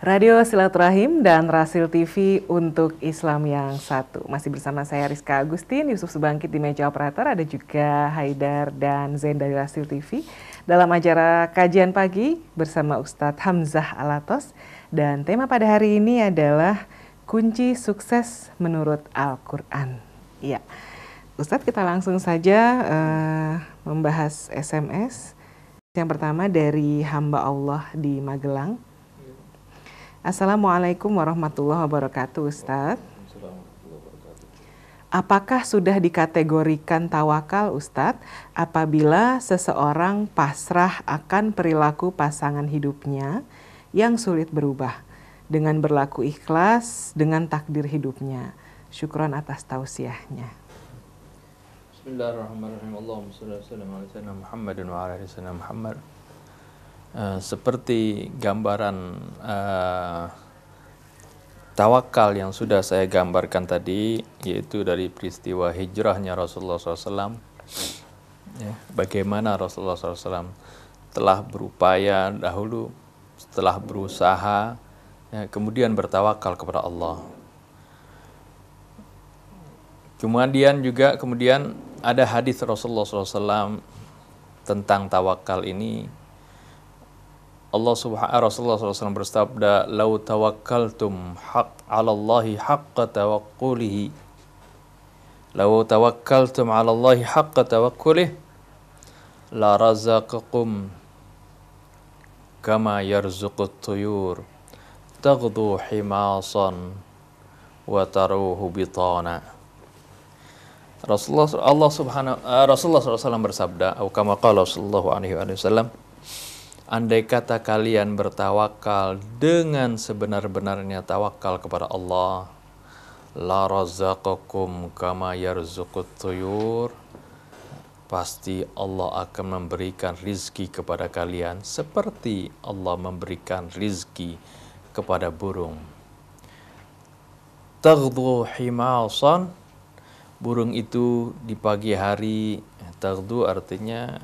Radio Silaturahim dan Rasil TV untuk Islam yang satu. Masih bersama saya Rizka Agustin, Yusuf Subangkit di meja operator, ada juga Haidar dan Zain dari Rasil TV. Dalam acara Kajian Pagi bersama Ustadz Hamzah Alatos. Dan tema pada hari ini adalah kunci sukses menurut Al-Quran. Iya, Ustadz, kita langsung saja membahas SMS. Yang pertama dari hamba Allah di Magelang. Assalamualaikum warahmatullahi wabarakatuh, Ustadz. Apakah sudah dikategorikan tawakal, Ustadz, apabila seseorang pasrah akan perilaku pasangan hidupnya yang sulit berubah dengan berlaku ikhlas dengan takdir hidupnya? Syukron atas tausiahnya. Bismillahirrahmanirrahim. Allahumma shalli ala sayyidina Muhammadin wa ala ali sayyidina Muhammad. Seperti gambaran tawakal yang sudah saya gambarkan tadi, yaitu dari peristiwa hijrahnya Rasulullah SAW. Ya, bagaimana Rasulullah SAW telah berupaya dahulu, setelah berusaha, ya, kemudian bertawakal kepada Allah. Kemudian ada hadis Rasulullah SAW tentang tawakal ini. Rasulullah SAW bersabda, "Lau tawakkaltum 'ala Allahi haqqa tawakkulihi, lau tawakkaltum 'ala Allahi haqqa tawakkulih, la razaqakum kama yarzuqut tuyur, taghdu himasan wa taruhu bitana." Rasulullah SAW bersabda, atau kama qala sallallahu alaihi wasallam, andai kata kalian bertawakal dengan sebenar-benarnya tawakal kepada Allah, la razaqakum kama yarzuqut tuyur, pasti Allah akan memberikan rizki kepada kalian seperti Allah memberikan rizki kepada burung. Taghdu himasan, burung itu di pagi hari, taghdu artinya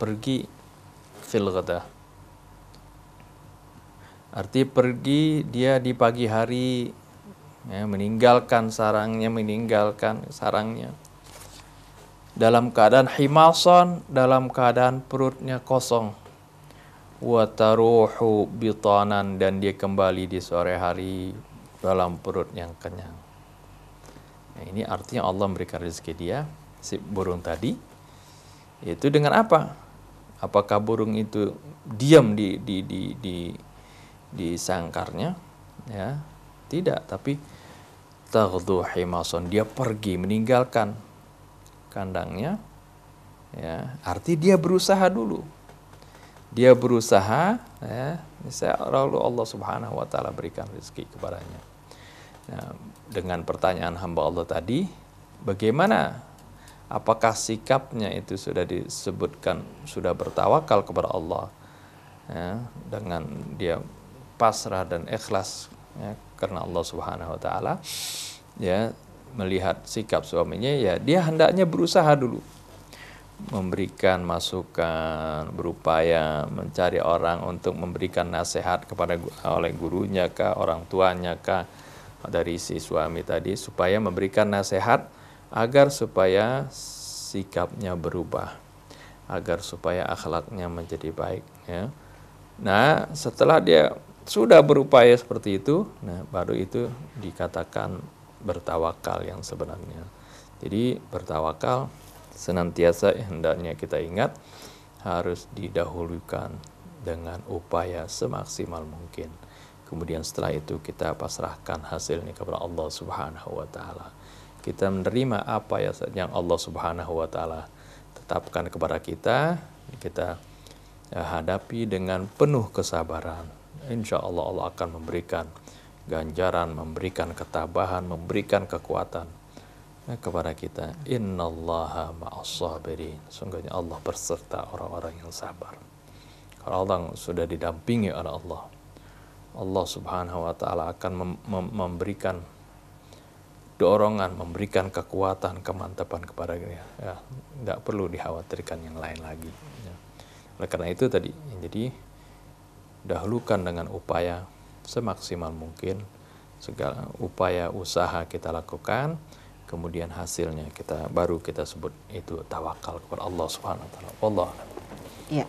pergi, fil ghada, arti pergi dia di pagi hari, ya, meninggalkan sarangnya dalam keadaan himasan, dalam keadaan perutnya kosong, wa taruhu bitanan, dan dia kembali di sore hari dalam perut yang kenyang. Nah, ini artinya Allah memberikan rezeki dia, si burung tadi, itu dengan apa? Apakah burung itu diam di sangkarnya? Ya, tidak. Tapi taghdu himason, dia pergi meninggalkan kandangnya. Ya, arti dia berusaha dulu. Dia berusaha, ya, lalu Allah Subhanahu wa taala berikan rezeki kepadanya. Nah, dengan pertanyaan hamba Allah tadi, bagaimana? Apakah sikapnya itu sudah disebutkan sudah bertawakal kepada Allah, ya, dengan dia pasrah dan ikhlas, ya, karena Allah Subhanahu wa taala, ya, melihat sikap suaminya, ya dia hendaknya berusaha dulu memberikan masukan, berupaya mencari orang untuk memberikan nasihat kepada oleh gurunya kah, orang tuanya kah, dari si suami tadi, supaya memberikan nasihat agar supaya sikapnya berubah, agar supaya akhlaknya menjadi baik, ya. Nah, setelah dia sudah berupaya seperti itu, nah baru itu dikatakan bertawakal yang sebenarnya. Jadi bertawakal senantiasa hendaknya kita ingat harus didahulukan dengan upaya semaksimal mungkin. Kemudian setelah itu kita pasrahkan hasilnya kepada Allah Subhanahu wa taala. Kita menerima apa yang Allah Subhanahu wa taala tetapkan kepada kita, kita hadapi dengan penuh kesabaran. Insya Allah Allah akan memberikan ganjaran, memberikan ketabahan, memberikan kekuatan kepada kita. Innallaha ma'as-sabirin. Sungguhnya Allah berserta orang-orang yang sabar. Kalau orang sudah didampingi oleh Allah, Allah Subhanahu wa taala akan memberikan dorongan, memberikan kekuatan, kemantapan kepada dia. Ya, tidak perlu dikhawatirkan yang lain lagi. Ya. Oleh karena itu tadi, jadi dahulukan dengan upaya semaksimal mungkin segala upaya usaha kita lakukan, kemudian hasilnya baru kita sebut itu tawakal kepada Allah Subhanahu wa taala. Wallah. Ya.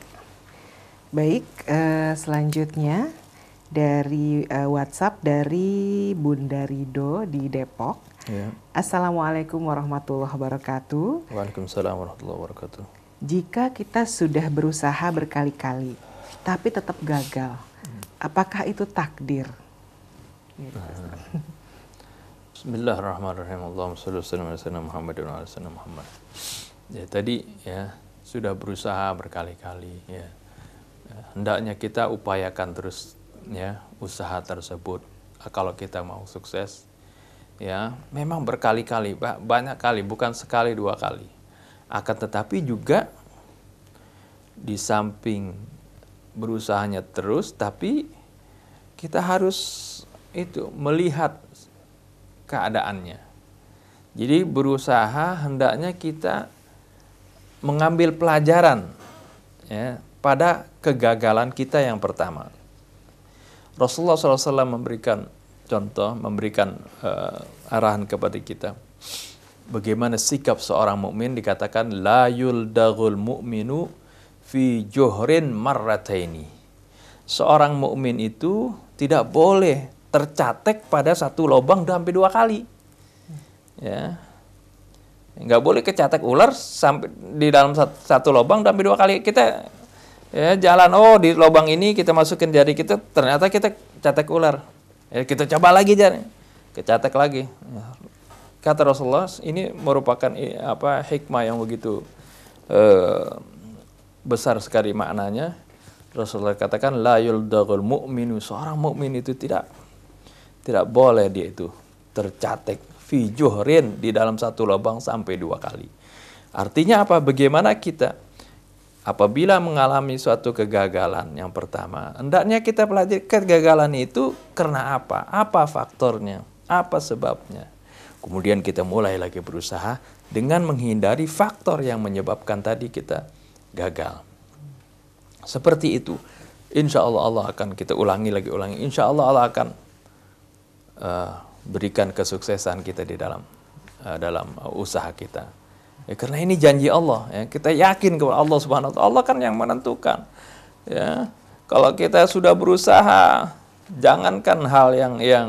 Baik, selanjutnya dari WhatsApp dari Bunda Rido di Depok. Ya. Assalamualaikum warahmatullahi wabarakatuh. Waalaikumsalam warahmatullahi wabarakatuh. Jika kita sudah berusaha berkali-kali, tapi tetap gagal, apakah itu takdir? Bismillahirrahmanirrahim. Allahumma shalli wa sallim ala sayyidina Muhammad wa ala sayyidina Muhammad. Ya, tadi ya sudah berusaha berkali-kali ya. Hendaknya kita upayakan terus ya usaha tersebut kalau kita mau sukses. Ya, memang berkali-kali, banyak kali, bukan sekali dua kali. Akan tetapi juga di samping berusahanya terus, tapi kita harus itu melihat keadaannya. Jadi berusaha hendaknya kita mengambil pelajaran ya, pada kegagalan kita yang pertama. Rasulullah SAW memberikan contoh, memberikan arahan kepada kita. Bagaimana sikap seorang mukmin, dikatakan la yuldagul mu'minu fi juhrin marrataini. Seorang mukmin itu tidak boleh tercatek pada satu lubang sampai dua kali. Ya. Nggak boleh kecatek ular sampai di dalam satu lubang sampai dua kali. Kita ya jalan, di lubang ini kita masukin jari kita, ternyata kita catek ular. Ya, kita coba lagi jari, kecatek lagi. Ya. Kata Rasulullah, ini merupakan hikmah yang begitu besar sekali maknanya. Rasulullah katakan la yuldagul mu'minu, seorang mukmin itu tidak boleh dia itu tercatek fi juhrin, di dalam satu lubang sampai dua kali. Artinya apa? Bagaimana kita apabila mengalami suatu kegagalan yang pertama, hendaknya kita pelajari kegagalan itu karena apa? Apa faktornya? Apa sebabnya? Kemudian kita mulai lagi berusaha dengan menghindari faktor yang menyebabkan tadi kita gagal. Seperti itu. Insya Allah Allah akan kita ulangi. Insya Allah Allah akan berikan kesuksesan kita di dalam usaha kita. Ya, karena ini janji Allah. Ya, kita yakin kepada Allah Subhanahu wa taala. Allah kan yang menentukan. Ya, kalau kita sudah berusaha, jangankan hal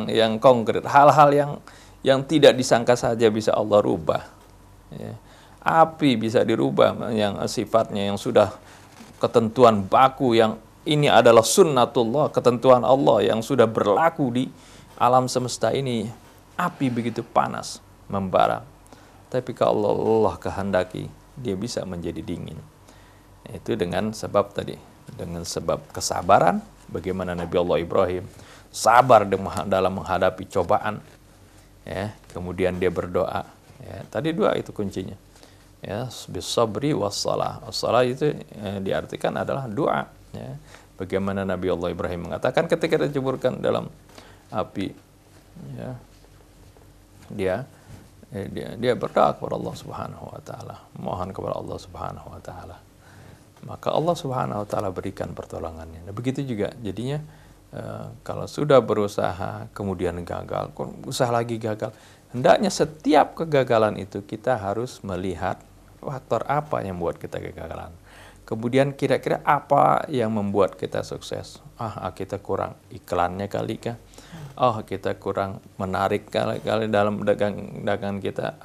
yang konkret, hal-hal yang tidak disangka saja bisa Allah rubah. Ya. Api bisa dirubah, yang sifatnya yang sudah ketentuan baku, yang ini adalah sunnatullah, ketentuan Allah yang sudah berlaku di alam semesta ini. Api begitu panas, membara. Tapi kalau Allah kehendaki, dia bisa menjadi dingin. Itu dengan sebab tadi, dengan sebab kesabaran. Bagaimana Nabi Allah Ibrahim sabar dalam menghadapi cobaan. Ya, kemudian dia berdoa. Ya, tadi dua itu kuncinya. Ya, bisabri wassalah. Wassalah itu diartikan adalah doa. Ya. Bagaimana Nabi Allah Ibrahim mengatakan ketika diceburkan dalam api, ya, dia berdoa kepada Allah Subhanahu wa taala, mohon kepada Allah Subhanahu wa taala. Maka Allah Subhanahu wa taala berikan pertolongannya. Nah, begitu juga jadinya kalau sudah berusaha kemudian gagal, usaha lagi gagal, hendaknya setiap kegagalan itu kita harus melihat faktor apa yang membuat kita kegagalan. Kemudian kira-kira apa yang membuat kita sukses? Kita kurang iklannya kali kah? Kita kurang menarik kali dalam dagangan kita.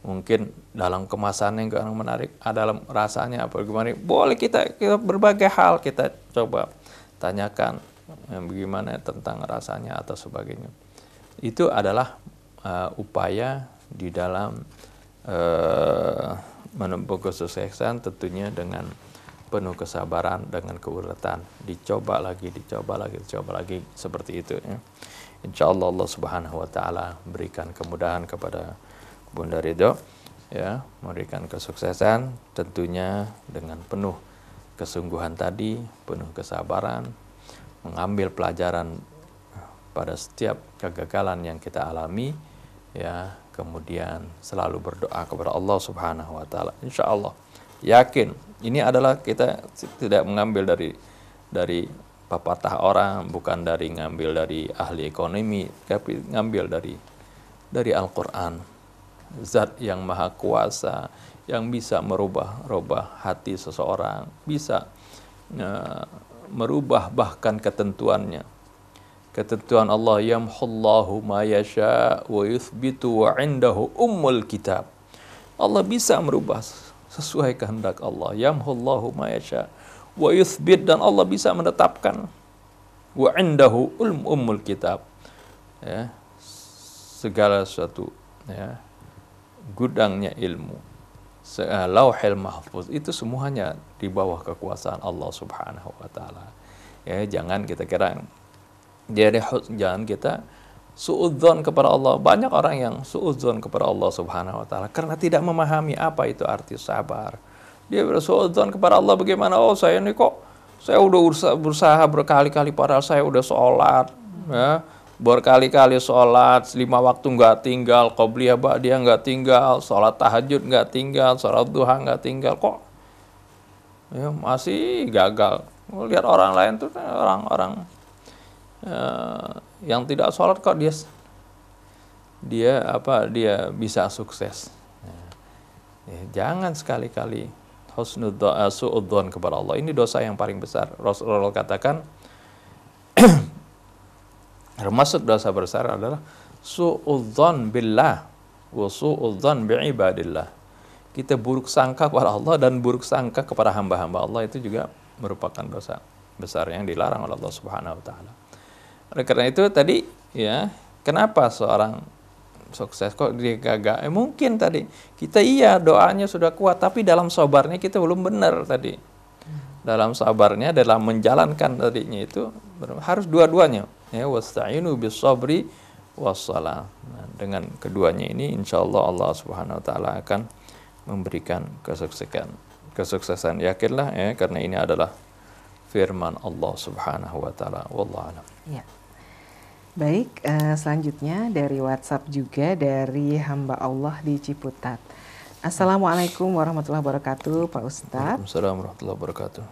Mungkin dalam kemasannya kurang menarik. Dalam rasanya apa gimana? Boleh kita berbagai hal kita coba tanyakan bagaimana tentang rasanya atau sebagainya. Itu adalah upaya di dalam menempuh kesuksesan, tentunya dengan penuh kesabaran, dengan keuletan, dicoba lagi seperti itu. Ya. Insya Allah Allah Subhanahu wa taala berikan kemudahan kepada Bunda Ridho, ya, memberikan kesuksesan, tentunya dengan penuh kesungguhan tadi, penuh kesabaran, mengambil pelajaran pada setiap kegagalan yang kita alami, ya, kemudian selalu berdoa kepada Allah Subhanahu wa taala. Insya Allah yakin ini adalah kita tidak mengambil dari pepatah orang, bukan dari ngambil dari ahli ekonomi, tapi ngambil dari Al-Quran. Zat yang maha kuasa, yang bisa merubah hati seseorang, bisa merubah bahkan ketentuannya. Ketentuan Allah, yamhullahu ma yasha wa yuthbitu wa indahu ummul kitab. Allah bisa merubah sesuai kehendak Allah. Yamhullahu ma yasha wa yuthbit, dan Allah bisa menetapkan. Wa indahu ummul kitab. Ya, segala sesuatu, ya, gudangnya ilmu, lauhil mahfuz, itu semuanya di bawah kekuasaan Allah Subhanahu wa taala. Ya, jangan kita kira, jangan kita suudzon kepada Allah. Banyak orang yang suudzon kepada Allah Subhanahu wa taala karena tidak memahami apa itu arti sabar. Dia bersuudzon kepada Allah, bagaimana? Oh, saya ini kok, saya udah berusaha berkali-kali, padahal saya udah sholat, ya, berkali-kali sholat, 5 waktu nggak tinggal, qobliyah ba'diyah nggak tinggal, sholat tahajud nggak tinggal, sholat duha nggak tinggal, kok ya masih gagal. Lihat orang lain tuh, orang-orang yang tidak sholat, kok dia bisa sukses. Ya, jangan sekali-kali suudzon kepada Allah. Ini dosa yang paling besar. Rasulullah katakan termasuk dosa besar adalah suudzon billah wa suudzon biibadillah. Kita buruk sangka kepada Allah dan buruk sangka kepada hamba-hamba Allah, itu juga merupakan dosa besar yang dilarang oleh Allah Subhanahu wa taala. Oleh karena itu tadi, ya, kenapa seorang sukses kok dia gagal? Mungkin tadi kita doanya sudah kuat, tapi dalam sabarnya kita belum benar tadi. Dalam sabarnya, dalam menjalankan tadinya itu harus dua-duanya. Ya, wasta'inu bis-sabri was-shalah. Nah, dengan keduanya ini insyaallah Allah Subhanahu wa taala akan memberikan kesuksesan. Yakinlah, ya, karena ini adalah firman Allah Subhanahu wa taala. Wallahu a'lam. Ya. Baik, selanjutnya dari WhatsApp juga dari hamba Allah di Ciputat. Assalamualaikum warahmatullahi wabarakatuh, Pak Ustadz. Waalaikumsalam warahmatullahi wabarakatuh.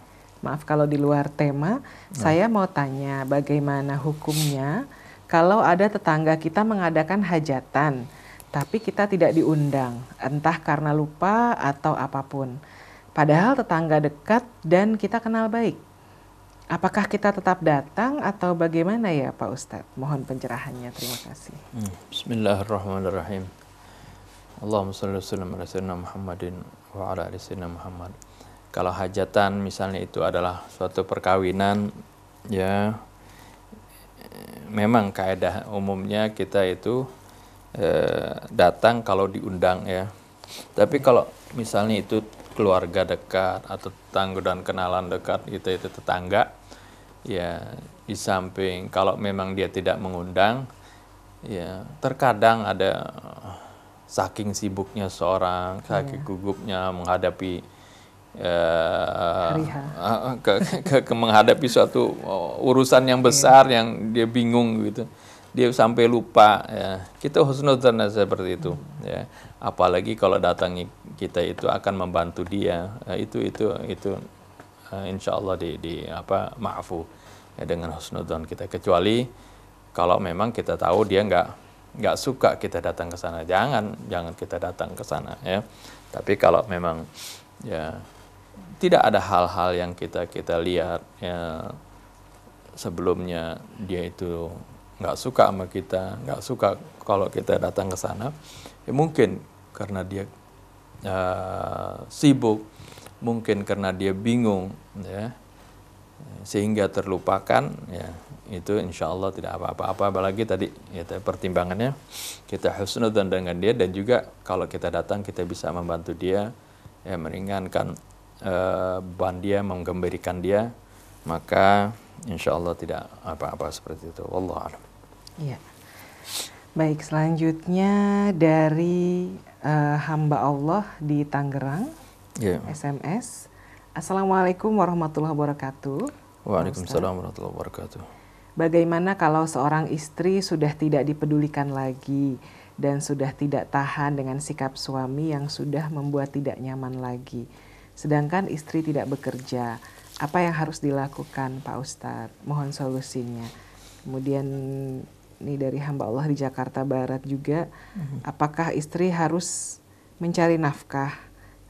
Maaf kalau di luar tema, saya mau tanya bagaimana hukumnya kalau ada tetangga kita mengadakan hajatan, tapi kita tidak diundang, entah karena lupa atau apapun. Padahal tetangga dekat dan kita kenal baik. Apakah kita tetap datang atau bagaimana ya Pak Ustadz? Mohon pencerahannya, terima kasih. Bismillahirrahmanirrahim. Allahumma shalli wa sallim ala sayyidina Muhammadin wa ala ali sayyidina Muhammad. Kalau hajatan misalnya itu adalah suatu perkawinan, ya, memang kaidah umumnya kita itu datang kalau diundang, ya. Tapi kalau misalnya itu keluarga dekat atau tetangga dan kenalan dekat, kita itu tetangga, ya, di samping kalau memang dia tidak mengundang, ya, terkadang ada saking sibuknya seorang, saking gugupnya menghadapi menghadapi suatu urusan yang besar, yang dia bingung gitu, dia sampai lupa, ya. Kita husnudzon seperti itu, ya. Apalagi kalau datangi kita itu akan membantu dia, itu insya Allah maafu, ya, dengan husnudzon kita. Kecuali kalau memang kita tahu dia nggak suka kita datang ke sana, jangan kita datang ke sana, ya. Tapi kalau memang, ya, tidak ada hal-hal yang kita lihat, ya, sebelumnya dia itu nggak suka sama kita, nggak suka kalau kita datang ke sana, ya, mungkin karena dia sibuk, mungkin karena dia bingung, ya, sehingga terlupakan, ya, itu insya Allah tidak apa-apa. Apalagi tadi, ya, pertimbangannya kita husnudzon dengan dia, dan juga kalau kita datang kita bisa membantu dia, ya, meringankan beban dia, menggembirikan dia, maka insya Allah tidak apa-apa seperti itu. Wallahu a'lam. Iya. Baik, selanjutnya dari hamba Allah di Tangerang, SMS. Assalamualaikum warahmatullahi wabarakatuh. Waalaikumsalam warahmatullahi wabarakatuh. Bagaimana kalau seorang istri sudah tidak dipedulikan lagi dan sudah tidak tahan dengan sikap suami yang sudah membuat tidak nyaman lagi, sedangkan istri tidak bekerja? apa yang harus dilakukan Pak Ustadz? Mohon solusinya. Kemudian ini dari hamba Allah di Jakarta Barat juga, apakah istri harus mencari nafkah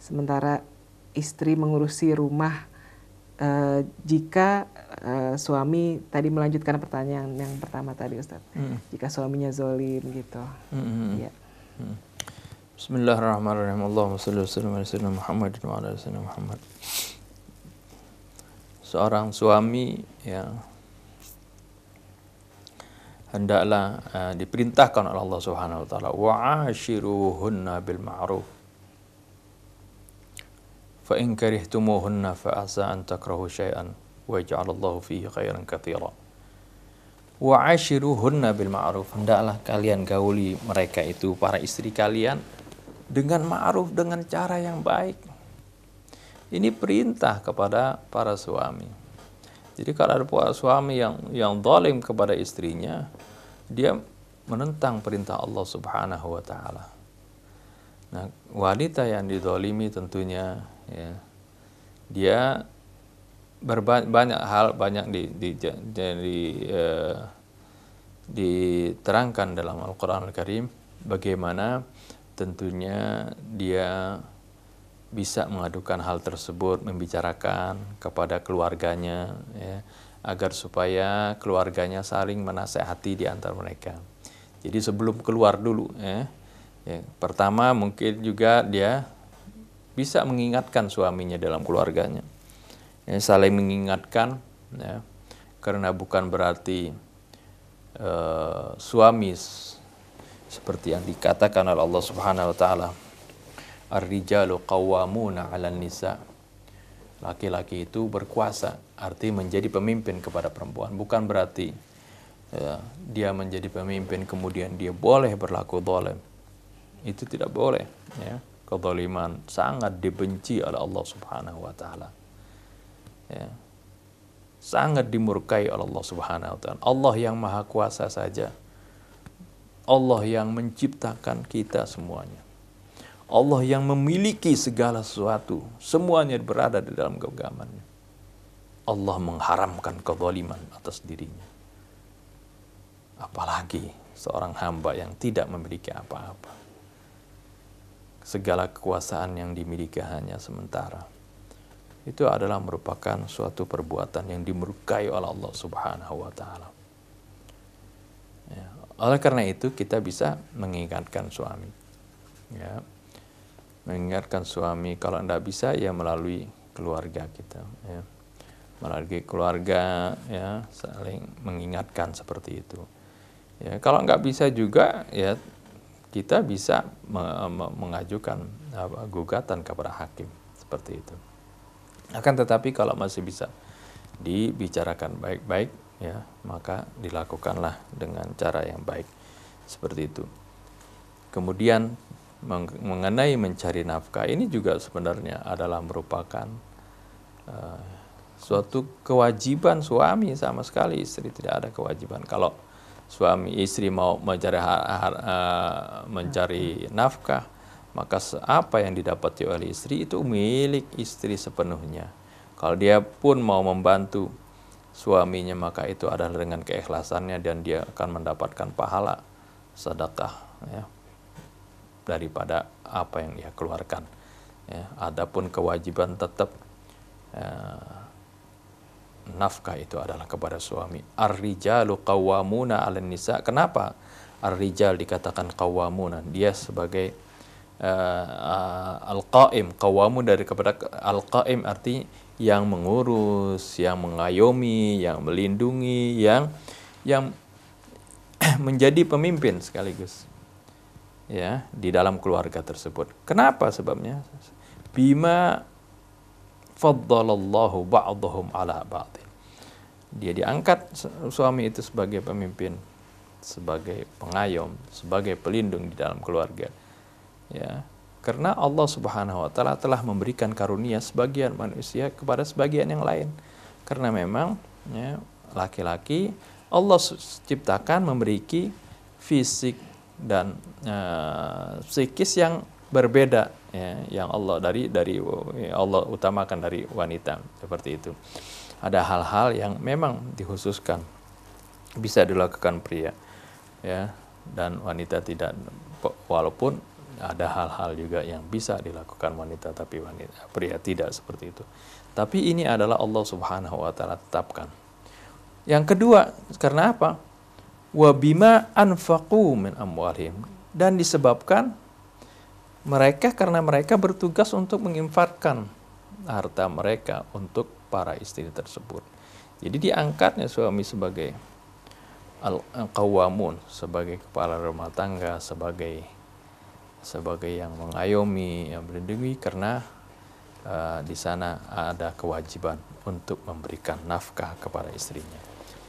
sementara istri mengurusi rumah jika suami, tadi melanjutkan pertanyaan yang pertama tadi Ustadz, jika suaminya zolim gitu. Ya. Bismillahirrahmanirrahim. Allahumma shalli wa sallim ala sayyidina Muhammad wa ala ali sayyidina Muhammad. Seorang suami yang hendaklah diperintahkan oleh Allah Subhanahu wa taala, wa'ashiruhunna bil ma'ruf. Fa in karihtumuhunna fa asa an takrahu syai'an wa yaj'alallahu fihi khairan katsira. Wa'ashiruhunna bil ma'ruf. Hendaklah kalian gauli mereka itu, para istri kalian, dengan ma'ruf, dengan cara yang baik. Ini perintah kepada para suami. Jadi kalau ada suami yang zalim kepada istrinya, dia menentang perintah Allah Subhanahu wa taala. Nah, wanita yang dizalimi tentunya ya, dia banyak hal diterangkan dalam Al-Qur'an Al-Karim bagaimana tentunya dia bisa mengadukan hal tersebut, membicarakan kepada keluarganya, ya, agar supaya keluarganya saling menasehati di antara mereka. Jadi sebelum keluar dulu, ya, pertama mungkin juga dia bisa mengingatkan suaminya dalam keluarganya, ya, saling mengingatkan, ya, karena bukan berarti suami seperti yang dikatakan oleh Allah Subhanahu wa taala, ar-rijalu qawwamuna 'alan nisa. Laki-laki itu berkuasa, arti menjadi pemimpin kepada perempuan. Bukan berarti dia menjadi pemimpin kemudian dia boleh berlaku zalim. Itu tidak boleh, ya. Kezaliman sangat dibenci oleh Allah Subhanahu wa taala. Ya. Sangat dimurkai oleh Allah Subhanahu wa taala. Allah yang Maha Kuasa saja. Allah yang menciptakan kita semuanya. Allah yang memiliki segala sesuatu, semuanya berada di dalam genggamannya. Allah mengharamkan kezaliman atas dirinya. Apalagi seorang hamba yang tidak memiliki apa-apa. Segala kekuasaan yang dimiliki hanya sementara. Itu adalah merupakan suatu perbuatan yang dimurkai oleh Allah Subhanahu wa taala. Ya. Oleh karena itu kita bisa mengingatkan suami. Ya. Mengingatkan suami, kalau tidak bisa ya melalui keluarga kita, ya. Melalui keluarga, ya, saling mengingatkan seperti itu, ya. Kalau nggak bisa juga ya kita bisa mengajukan gugatan kepada hakim seperti itu. Akan tetapi kalau masih bisa dibicarakan baik-baik, ya, maka dilakukanlah dengan cara yang baik seperti itu. Kemudian mengenai mencari nafkah, ini juga sebenarnya adalah merupakan suatu kewajiban suami sama sekali. Istri tidak ada kewajiban. Kalau suami istri mau mencari nafkah, maka apa yang didapati oleh istri itu milik istri sepenuhnya. Kalau dia pun mau membantu suaminya, maka itu adalah dengan keikhlasannya dan dia akan mendapatkan pahala sedekah, ya, daripada apa yang dia keluarkan, ya. Adapun kewajiban tetap nafkah itu adalah kepada suami. Ar-rijalu qawwamuna 'alan nisa. Kenapa ar-rijal dikatakan qawwamuna? Dia sebagai al-qaim. Qawwamun dari kepada al-qaim arti yang mengurus, yang mengayomi, yang melindungi, yang menjadi pemimpin sekaligus, ya, di dalam keluarga tersebut. Kenapa sebabnya? Bima faddalallahu ba'dahum ala ba'd. Dia diangkat suami itu sebagai pemimpin, sebagai pengayom, sebagai pelindung di dalam keluarga, ya. Karena Allah Subhanahu wa taala telah memberikan karunia sebagian manusia kepada sebagian yang lain. Karena memang, ya, laki-laki Allah ciptakan memiliki fisik dan psikis yang berbeda, ya, yang dari Allah utamakan dari wanita, seperti itu. Ada hal-hal yang memang dikhususkan bisa dilakukan pria, ya, dan wanita tidak, walaupun ada hal-hal juga yang bisa dilakukan wanita tapi pria tidak, seperti itu. Tapi ini adalah Allah Subhanahu wa taala tetapkan. Yang kedua, karena apa? Wa bima anfaqu min amwalihim, dan disebabkan karena mereka bertugas untuk menginfakkan harta mereka untuk para istri tersebut. Jadi diangkatnya suami sebagai al-qawwamun, sebagai kepala rumah tangga, sebagai yang mengayomi, yang melindungi, karena di sana ada kewajiban untuk memberikan nafkah kepada istrinya.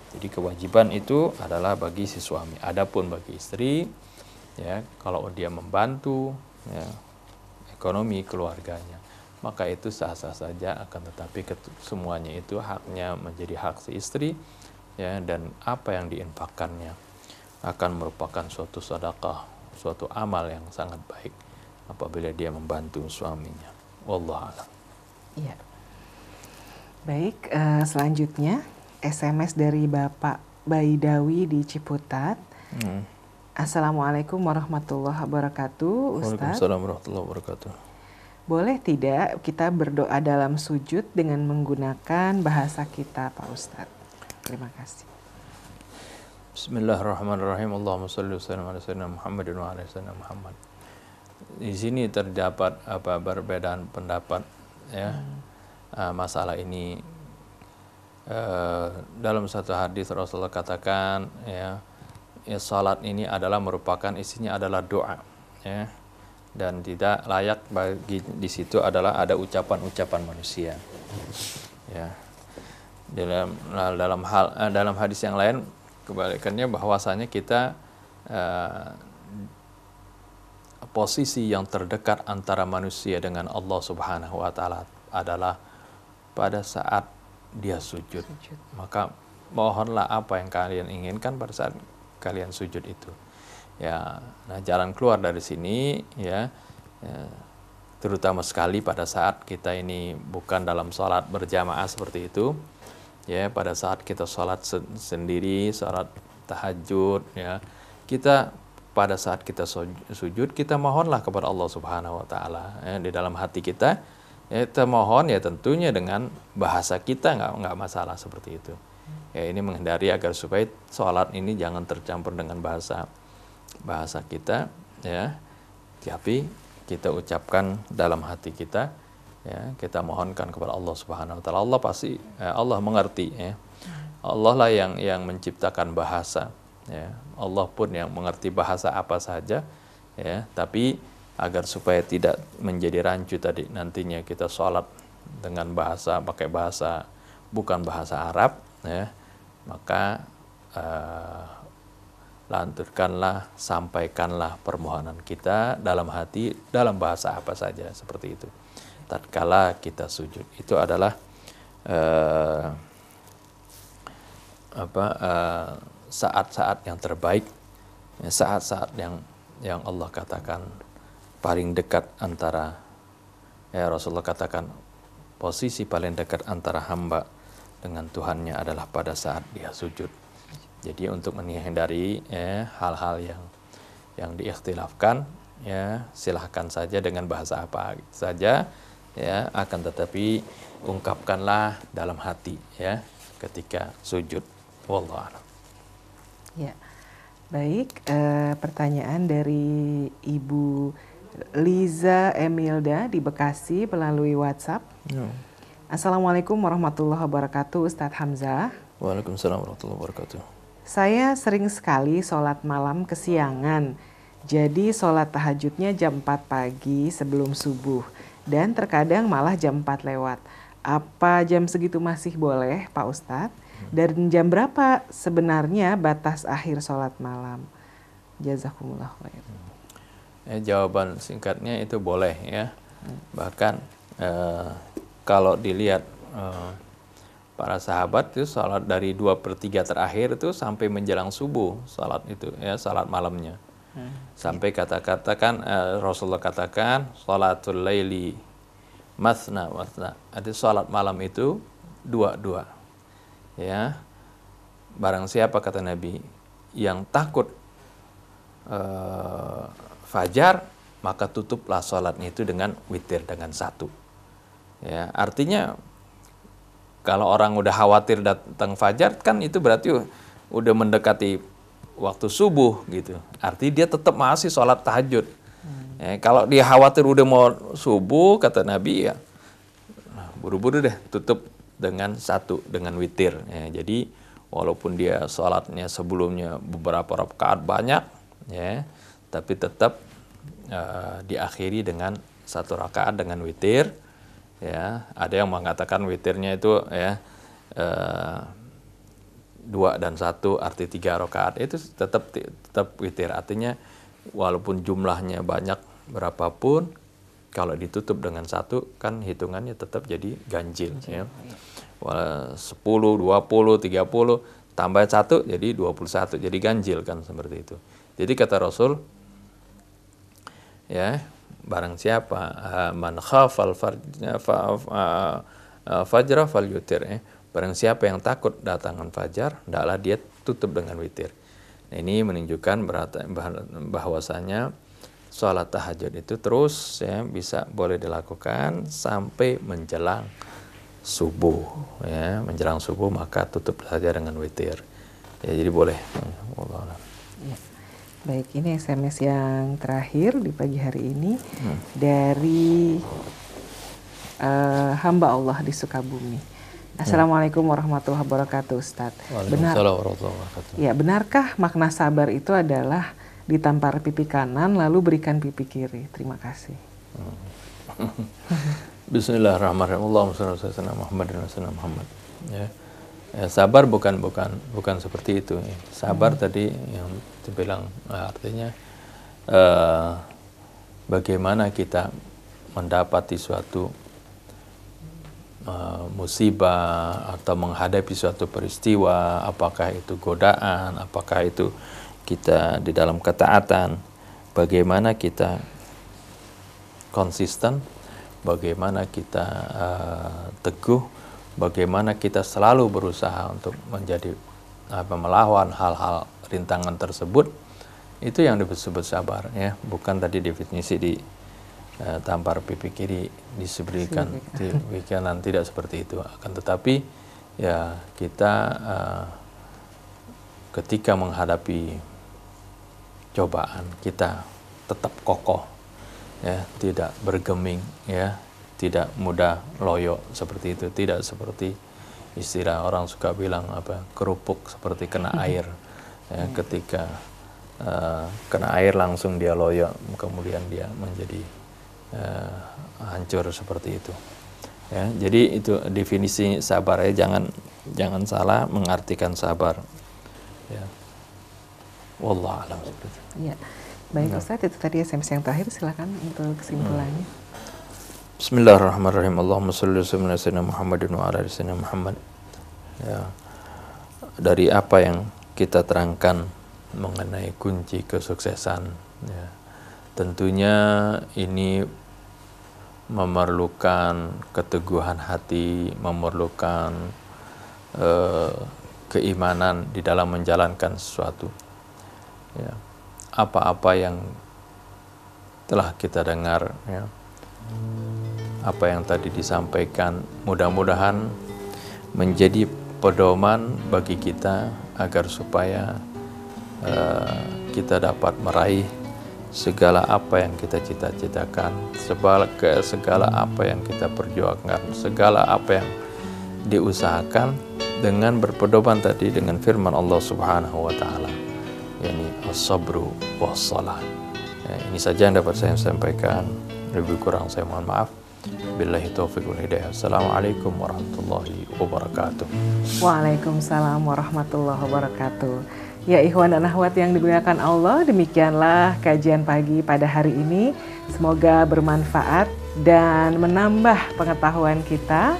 Jadi kewajiban itu adalah bagi si suami. Adapun bagi istri, ya, kalau dia membantu, ya, ekonomi keluarganya, maka itu sah-sah saja. Akan tetapi semuanya itu haknya menjadi hak si istri, ya, dan apa yang diinfakkannya akan merupakan suatu sedekah, suatu amal yang sangat baik apabila dia membantu suaminya. Wallahu a'lam. Iya. Baik, selanjutnya SMS dari Bapak Baidawi di Ciputat. Assalamualaikum warahmatullahi wabarakatuh, Ustaz. Waalaikumsalam warahmatullahi wabarakatuh. Boleh tidak kita berdoa dalam sujud dengan menggunakan bahasa kita, Pak Ustadz? Terima kasih. Bismillahirrahmanirrahim. Allahumma shalli wa sallim ala sayyidina Muhammadin wa ala sayyidina Muhammad. Di sini terdapat perbedaan pendapat, ya, masalah ini. Dalam satu hadis Rasulullah katakan, ya, salat ini adalah merupakan, isinya adalah doa, ya, dan tidak layak bagi di situ adalah ada ucapan-ucapan manusia, ya. Dalam hadis yang lain kebalikannya, bahwasanya kita posisi yang terdekat antara manusia dengan Allah Subhanahu wa taala adalah pada saat dia sujud. Maka mohonlah apa yang kalian inginkan pada saat kalian sujud itu. Ya, nah jalan keluar dari sini, ya, terutama sekali pada saat kita ini bukan dalam sholat berjamaah seperti itu, ya, pada saat kita sholat sendiri, sholat tahajud, ya, kita pada saat kita sujud, kita mohonlah kepada Allah Subhanahu wa taala, ya, di dalam hati kita, ya, kita mohon, ya, tentunya dengan bahasa kita nggak masalah seperti itu. Ya, ini menghindari agar supaya sholat ini jangan tercampur dengan bahasa kita, ya, tapi kita ucapkan dalam hati kita, ya, kita mohonkan kepada Allah Subhanahu wa taala. Allah pasti, Allah mengerti, ya. Allah lah yang menciptakan bahasa, ya. Allah pun yang mengerti bahasa apa saja, ya, tapi agar supaya tidak menjadi rancu tadi nantinya kita sholat dengan pakai bahasa bukan bahasa Arab, ya, maka lanturkanlah, sampaikanlah permohonan kita dalam hati dalam bahasa apa saja, seperti itu. Tatkala kita sujud, itu adalah saat-saat yang terbaik, saat-saat yang Allah katakan paling dekat antara, ya, Rasulullah katakan posisi paling dekat antara hamba dengan Tuhannya adalah pada saat dia sujud. Jadi untuk menghindari, ya, hal-hal yang diikhtilafkan, ya, silahkan saja dengan bahasa apa saja, ya, akan tetapi ungkapkanlah dalam hati, ya, ketika sujud. Wallahu a'lam. Ya, baik. Pertanyaan dari Ibu Liza Emilda di Bekasi melalui WhatsApp. Assalamualaikum warahmatullahi wabarakatuh, Ustadz Hamzah. Waalaikumsalam warahmatullahi wabarakatuh. Saya sering sekali sholat malam kesiangan. Jadi sholat tahajudnya jam 4 pagi sebelum subuh. Dan terkadang malah jam 4 lewat. Apa jam segitu masih boleh, Pak Ustadz? Dan jam berapa sebenarnya batas akhir sholat malam? Jazakumullah khair. Jawaban singkatnya itu boleh, ya. Bahkan kalau dilihat para sahabat itu salat dari 2/3 terakhir itu sampai menjelang subuh salat itu, ya, salat malamnya. Sampai kata-kata kan Rasulullah katakan salatul laili mathna mathna. Ada salat malam itu dua-dua. Ya. Barang siapa kata Nabi yang takut fajar, maka tutuplah salatnya itu dengan witir, dengan satu. Ya, artinya kalau orang udah khawatir datang fajar kan itu berarti udah mendekati waktu subuh gitu. Artinya dia tetap masih sholat tahajud. Ya, kalau dia khawatir udah mau subuh, kata Nabi ya, buru-buru deh tutup dengan satu, dengan witir. Ya, jadi walaupun dia sholatnya sebelumnya beberapa rakaat banyak, ya, tapi tetap diakhiri dengan satu rakaat dengan witir. Ya, ada yang mengatakan witirnya itu ya 2 dan 1 arti 3 rakaat, itu tetap witir. Artinya walaupun jumlahnya banyak berapapun, kalau ditutup dengan satu kan hitungannya tetap jadi ganjil. Ya. 10, 20, 30 tambah 1 jadi 21, jadi ganjil kan seperti itu. Jadi kata Rasul, ya, barang siapa man khafal fajra fal yutir, barang siapa yang takut datangan fajar, hendaklah dia tutup dengan witir. Nah, ini menunjukkan bahwasanya sholat tahajud itu terus ya bisa boleh dilakukan sampai menjelang subuh. Ya, menjelang subuh maka tutup saja dengan witir. Ya, jadi boleh. Ya. Baik, ini SMS yang terakhir di pagi hari ini dari hamba Allah di Sukabumi. Assalamualaikum warahmatullahi wabarakatuh, Ustaz. Waalaikumsalam warahmatullahi wabarakatuh. Ya, benarkah makna sabar itu adalah ditampar pipi kanan lalu berikan pipi kiri? Terima kasih. Bismillahirrahmanirrahim. Allahumma shalli ala sayyidina Muhammad wa sallam Muhammad. Ya. Ya, sabar bukan seperti itu. Ya. Sabar tadi yang dibilang artinya bagaimana kita mendapati suatu musibah atau menghadapi suatu peristiwa, apakah itu godaan, apakah itu kita di dalam ketaatan, bagaimana kita konsisten, bagaimana kita teguh, bagaimana kita selalu berusaha untuk menjadi melawan hal-hal rintangan tersebut, itu yang disebut sabar, ya. Bukan tadi definisi di tampar pipi kiri diberikan pipi kanan, tidak seperti itu. Akan tetapi ya kita ketika menghadapi cobaan kita tetap kokoh, ya, tidak bergeming, ya, tidak mudah loyo seperti itu, tidak seperti istilah orang suka bilang kerupuk seperti kena air, ya, ketika kena air langsung dia loyo, kemudian dia menjadi hancur seperti itu. Ya, jadi itu definisi sabar, ya, jangan salah mengartikan sabar. Ya. Wallahu a'lam. Ya. Baik Ustaz, itu tadi SMS yang terakhir, silakan untuk kesimpulannya. Bismillahirrahmanirrahim. Allahumma shalli ala sayyidina Muhammadin wa ala ali sayyidina Muhammad. Ya. Dari apa yang kita terangkan mengenai kunci kesuksesan, ya, tentunya ini memerlukan keteguhan hati, memerlukan keimanan di dalam menjalankan sesuatu. Ya. Apa-apa yang telah kita dengar, ya, apa yang tadi disampaikan, mudah-mudahan menjadi pedoman bagi kita agar supaya kita dapat meraih segala apa yang kita cita-citakan, segala apa yang kita perjuangkan, segala apa yang diusahakan dengan berpedoman tadi dengan firman Allah Subhanahu wa taala, yakni as-sabru was-salah. Ya, ini saja yang dapat saya sampaikan. Lebih kurang saya mohon maaf. Billahi taufiq wal hidayah. Assalamualaikum warahmatullahi wabarakatuh. Waalaikumsalam warahmatullahi wabarakatuh. Ya, ikhwan dan akhwat yang dimuliakan Allah, demikianlah kajian pagi pada hari ini. Semoga bermanfaat dan menambah pengetahuan kita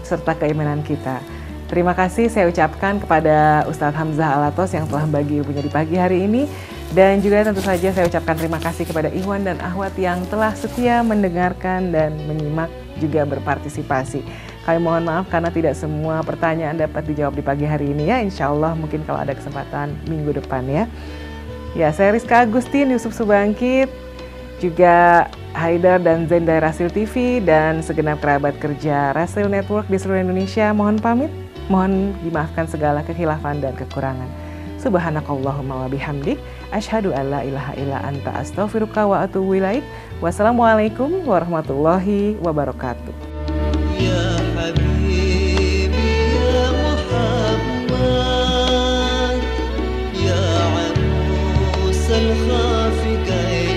serta keimanan kita. Terima kasih saya ucapkan kepada Ustadz Hamzah Alatos yang telah bagi ilmunya di pagi hari ini. Dan juga tentu saja saya ucapkan terima kasih kepada Ikhwan dan Akhwat yang telah setia mendengarkan dan menyimak juga berpartisipasi. Kami mohon maaf karena tidak semua pertanyaan dapat dijawab di pagi hari ini ya. Insya Allah mungkin kalau ada kesempatan minggu depan ya. Ya, saya Rizka Agustin, Yusuf Subangkit, juga Haidar dan Zain dari Rasil TV dan segenap kerabat kerja Rasil Network di seluruh Indonesia. Mohon pamit, mohon dimaafkan segala kekhilafan dan kekurangan. Subhanakallahumma wa bihamdik, asyhadu an la ilaha illa anta astaghfiruka wa atubu ilaik. Wassalamualaikum warahmatullahi wabarakatuh. يا حبيبي يا محمد يا عروس الخافقين